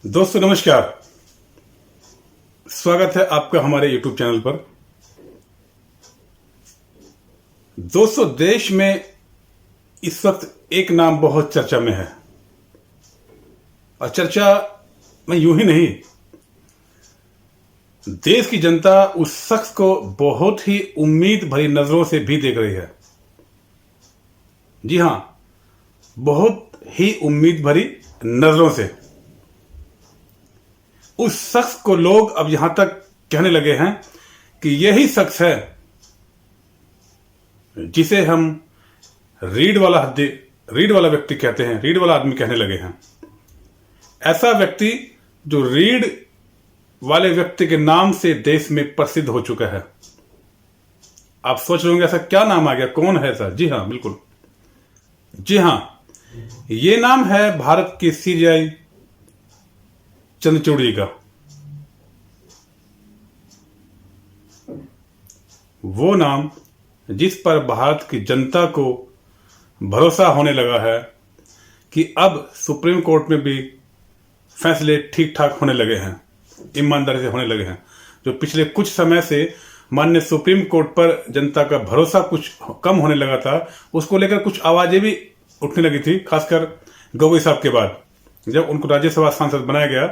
दोस्तों नमस्कार। स्वागत है आपका हमारे YouTube चैनल पर। दोस्तों देश में इस वक्त एक नाम बहुत चर्चा में है और चर्चा में यूं ही नहीं, देश की जनता उस शख्स को बहुत ही उम्मीद भरी नजरों से भी देख रही है। जी हां, बहुत ही उम्मीद भरी नजरों से। उस शख्स को लोग अब यहां तक कहने लगे हैं कि यही शख्स है जिसे हम रीढ़ वाला व्यक्ति कहते हैं, रीढ़ वाला आदमी कहने लगे हैं। ऐसा व्यक्ति जो रीढ़ वाले व्यक्ति के नाम से देश में प्रसिद्ध हो चुका है। आप सोच रहे होंगे ऐसा क्या नाम आ गया, कौन है ऐसा? जी हां, बिल्कुल, जी हां, ये नाम है भारत के सीरियाई चंद्रचूड़ जी का। वो नाम जिस पर भारत की जनता को भरोसा होने लगा है कि अब सुप्रीम कोर्ट में भी फैसले ठीक ठाक होने लगे हैं, ईमानदारी से होने लगे हैं। जो पिछले कुछ समय से माननीय सुप्रीम कोर्ट पर जनता का भरोसा कुछ कम होने लगा था, उसको लेकर कुछ आवाजें भी उठने लगी थी, खासकर गोगोई साहब के बाद। जब उनको राज्यसभा सांसद बनाया गया,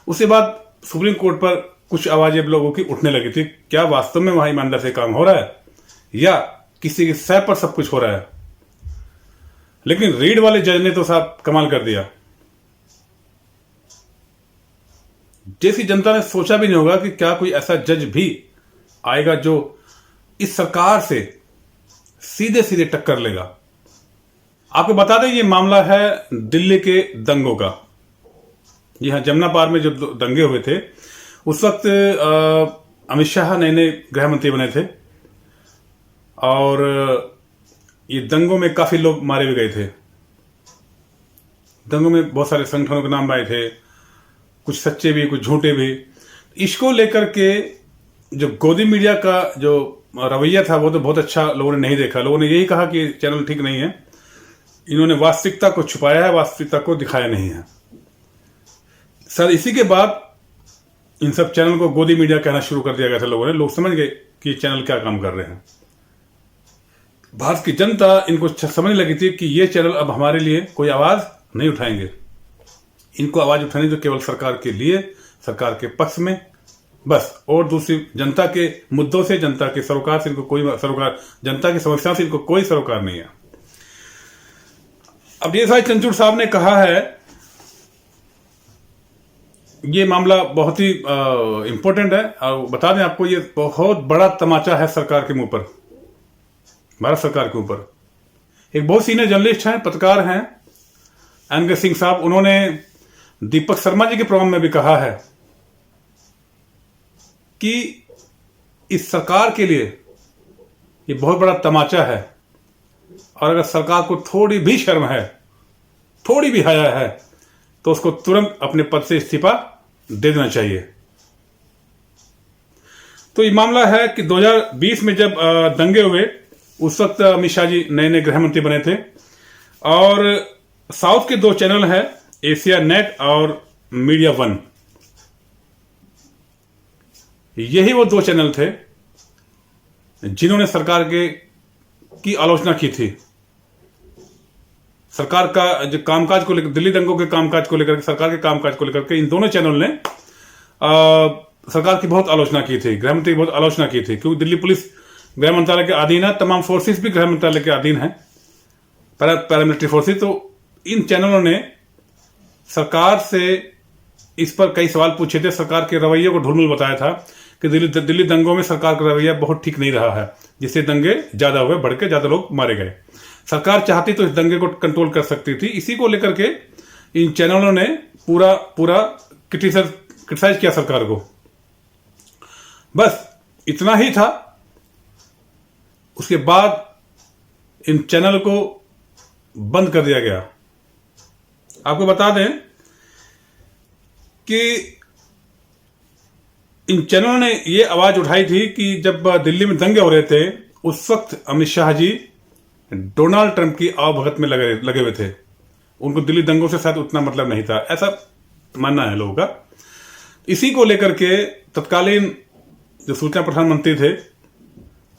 उसके बाद सुप्रीम कोर्ट पर कुछ आवाजें लोगों की उठने लगी थी। क्या वास्तव में वहां ईमानदार से काम हो रहा है या किसी के सह पर सब कुछ हो रहा है? लेकिन रीढ़ वाले जज ने तो साहब कमाल कर दिया। जैसी जनता ने सोचा भी नहीं होगा कि क्या कोई ऐसा जज भी आएगा जो इस सरकार से सीधे सीधे टक्कर लेगा। आपको बता दें, ये मामला है दिल्ली के दंगों का। जी हाँ, जमुना पार में जो दंगे हुए थे, उस वक्त अमित शाह नए गृह मंत्री बने थे और ये दंगों में काफी लोग मारे भी गए थे। दंगों में बहुत सारे संगठनों के नाम आए थे, कुछ सच्चे भी, कुछ झूठे भी। इसको लेकर के जो गोदी मीडिया का जो रवैया था वो तो बहुत अच्छा लोगों ने नहीं देखा। लोगों ने यही कहा कि चैनल ठीक नहीं है, इन्होंने वास्तविकता को छुपाया है, वास्तविकता को दिखाया नहीं है। सर इसी के बाद इन सब चैनल को गोदी मीडिया कहना शुरू कर दिया गया था लोगों ने। लोग समझ गए कि चैनल क्या काम कर रहे हैं। भारत की जनता इनको समझने लगी थी कि ये चैनल अब हमारे लिए कोई आवाज नहीं उठाएंगे। इनको आवाज उठानी तो केवल सरकार के लिए, सरकार के पक्ष में बस, और दूसरी जनता के मुद्दों से, जनता के सरोकार से इनको कोई सरोकार, जनता की समस्याओं से इनको कोई सरोकार नहीं है। अब डीएसआई चंद्रचूड़ साहब ने कहा है, ये मामला बहुत ही इंपॉर्टेंट है और बता दें आपको, ये बहुत बड़ा तमाचा है सरकार के मुंह पर, भारत सरकार के ऊपर। एक बहुत सीनियर जर्नलिस्ट हैं, पत्रकार हैं, एनके सिंह साहब, उन्होंने दीपक शर्मा जी के प्रोग्राम में भी कहा है कि इस सरकार के लिए ये बहुत बड़ा तमाचा है और अगर सरकार को थोड़ी भी शर्म है, थोड़ी भी हया है, तो उसको तुरंत अपने पद से इस्तीफा दे देना चाहिए। तो ये मामला है कि 2020 में जब दंगे हुए, उस वक्त अमित शाह जी नए गृह मंत्री बने थे और साउथ के दो चैनल हैं, एशिया नेट और मीडिया वन। यही वो दो चैनल थे जिन्होंने सरकार की आलोचना की थी। सरकार का जो कामकाज को लेकर, दिल्ली दंगों के कामकाज को लेकर, सरकार के कामकाज को लेकर के इन दोनों चैनल ने सरकार की बहुत आलोचना की थी, गृह मंत्री की बहुत आलोचना की थी। क्योंकि दिल्ली पुलिस गृह मंत्रालय के अधीन है, तमाम फोर्सेस भी गृह मंत्रालय के अधीन है, पैरामिलिट्री फोर्सेस। तो इन चैनलों ने सरकार से इस पर कई सवाल पूछे थे, सरकार के रवैये को ढुलमुल बताया था कि दिल्ली दंगों में सरकार का रवैया बहुत ठीक नहीं रहा है, जिससे दंगे ज्यादा हुए, बढ़ के ज्यादा लोग मारे गए। सरकार चाहती तो इस दंगे को कंट्रोल कर सकती थी। इसी को लेकर के इन चैनलों ने पूरा क्रिटिसाइज किया सरकार को। बस इतना ही था। उसके बाद इन चैनल को बंद कर दिया गया। आपको बता दें कि इन चैनलों ने यह आवाज उठाई थी कि जब दिल्ली में दंगे हो रहे थे, उस वक्त अमित शाह जी डोनाल्ड ट्रंप की आवभगत में लगे हुए थे। उनको दिल्ली दंगों से शायद उतना मतलब नहीं था, ऐसा मानना है लोगों का। इसी को लेकर के तत्कालीन जो सूचना प्रसारण मंत्री थे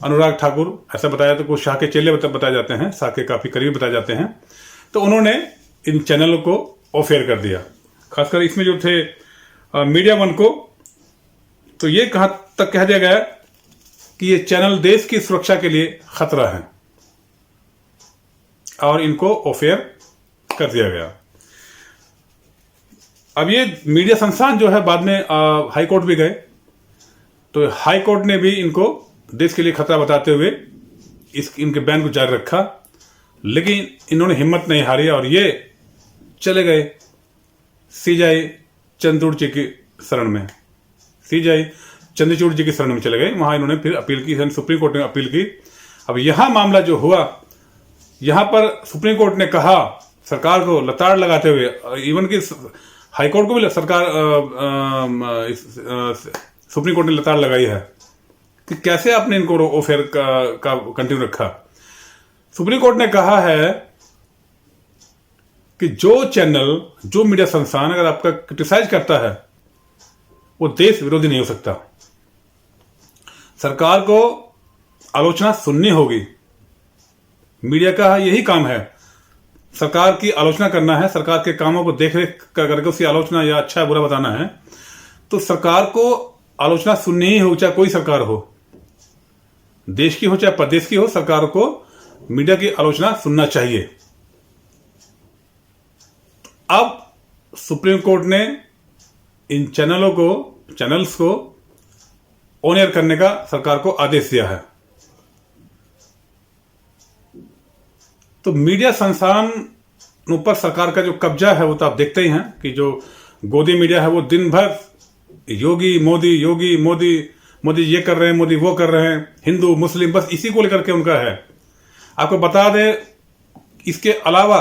अनुराग ठाकुर, ऐसा बताया तो कुछ शाह के चेले बताए जाते हैं, शाह के काफी करीब बताए जाते हैं, तो उन्होंने इन चैनलों को ऑफ एयर कर दिया। खासकर इसमें जो थे मीडिया वन को, तो ये कहां तक कह दिया गया कि ये चैनल देश की सुरक्षा के लिए खतरा है और इनको ऑफ एयर कर दिया गया। अब ये मीडिया संस्थान जो है बाद में हाई कोर्ट भी गए, तो हाई कोर्ट ने भी इनको देश के लिए खतरा बताते हुए इनके बैन को जारी रखा, लेकिन इन्होंने हिम्मत नहीं हारी और ये चले गए सीजेआई चंद्रचूड़ जी की शरण में, सीजेआई चंद्रचूड़ जी की शरण में चले गए। वहां इन्होंने फिर अपील की, सुप्रीम कोर्ट ने अपील की। अब यहां मामला जो हुआ, यहां पर सुप्रीम कोर्ट ने कहा सरकार को लताड़ लगाते हुए, इवन की हाईकोर्ट को भी सुप्रीम कोर्ट ने लताड़ लगाई है कि कैसे आपने इनको ऑफ एयर का कंटिन्यू रखा। सुप्रीम कोर्ट ने कहा है कि जो चैनल, जो मीडिया संस्थान अगर आपका क्रिटिसाइज करता है वो देश विरोधी नहीं हो सकता। सरकार को आलोचना सुननी होगी, मीडिया का यही काम है, सरकार की आलोचना करना है, सरकार के कामों को देख रेख करके उसकी आलोचना या अच्छा बुरा बताना है। तो सरकार को आलोचना सुननी ही हो, चाहे कोई सरकार हो, देश की हो चाहे प्रदेश की हो, सरकार को मीडिया की आलोचना सुनना चाहिए। अब सुप्रीम कोर्ट ने इन चैनल्स को ऑन एयर करने का सरकार को आदेश दिया है। तो मीडिया संस्थानों पर सरकार का जो कब्जा है वो तो आप देखते ही हैं कि जो गोदी मीडिया है वो दिन भर योगी मोदी ये कर रहे हैं, मोदी वो कर रहे हैं, हिंदू मुस्लिम, बस इसी को लेकर के उनका है। आपको बता दें, इसके अलावा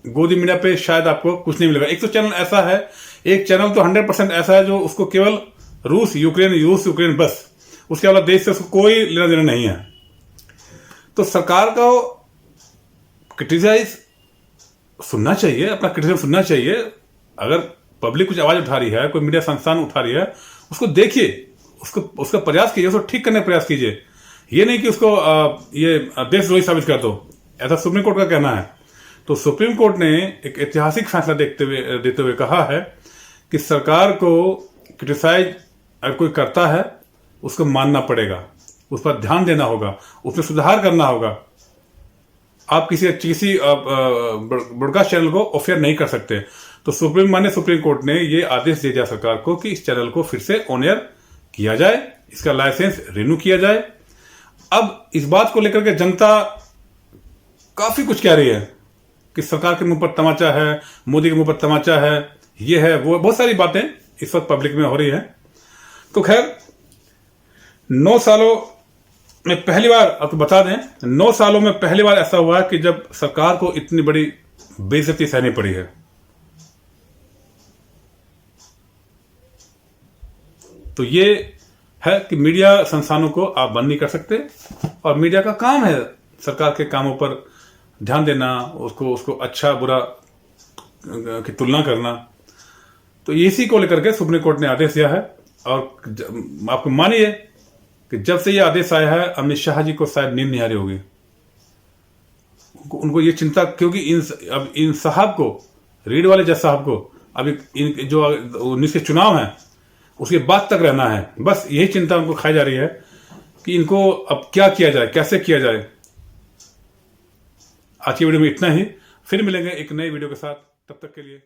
गोदी मीडिया पे शायद आपको कुछ नहीं मिलेगा। एक तो चैनल ऐसा है, एक चैनल तो 100% ऐसा है जो उसको केवल रूस यूक्रेन बस, उसके अलावा देश से उसको कोई लेना देना नहीं है। तो सरकार को क्रिटिसाइज सुनना चाहिए, अपना क्रिटिसिज्म सुनना चाहिए। अगर पब्लिक कुछ आवाज उठा रही है, कोई मीडिया संस्थान उठा रही है, उसको देखिए, उसका प्रयास कीजिए, उसको ठीक करने का प्रयास कीजिए। ये नहीं कि उसको ये देशद्रोही साबित कर दो, ऐसा सुप्रीम कोर्ट का कहना है। तो सुप्रीम कोर्ट ने एक ऐतिहासिक फैसला देते हुए कहा है कि सरकार को क्रिटिसाइज अगर कोई करता है उसको मानना पड़ेगा, उस पर ध्यान देना होगा, उसमें सुधार करना होगा। आप किसी ब्रॉडकास्ट चैनल को ऑफ एयर नहीं कर सकते। तो सुप्रीम कोर्ट ने ये आदेश दे दिया सरकार को कि इस चैनल को फिर से ऑन एयर किया जाए, इसका लाइसेंस रिन्यू किया जाए। अब इस बात को लेकर के जनता काफी कुछ कह रही है कि सरकार के मुंह पर तमाचा है, मोदी के मुंह पर तमाचा है, ये है वो, बहुत सारी बातें इस वक्त पब्लिक में हो रही है। तो खैर 9 सालों में पहली बार, आपको बता दें, 9 सालों में पहली बार ऐसा हुआ है कि जब सरकार को इतनी बड़ी बेइज्जती सहनी पड़ी है। तो ये है कि मीडिया संस्थानों को आप बंद नहीं कर सकते, और मीडिया का काम है सरकार के कामों पर ध्यान देना, उसको अच्छा बुरा की तुलना करना। तो इसी को लेकर के सुप्रीम कोर्ट ने आदेश दिया है। और आपको मानिए कि जब से ये आदेश आया है, अमित शाह जी को शायद नींद नहीं आ रही होगी। उनको ये चिंता, क्योंकि इन साहब को, रीड वाले जज साहब को अभी इन जो 19 के चुनाव हैं उसके बाद तक रहना है। बस यही चिंता उनको खाई जा रही है कि इनको अब क्या किया जाए, कैसे किया जाए। आज की वीडियो में इतना ही, फिर मिलेंगे एक नई वीडियो के साथ, तब तक के लिए।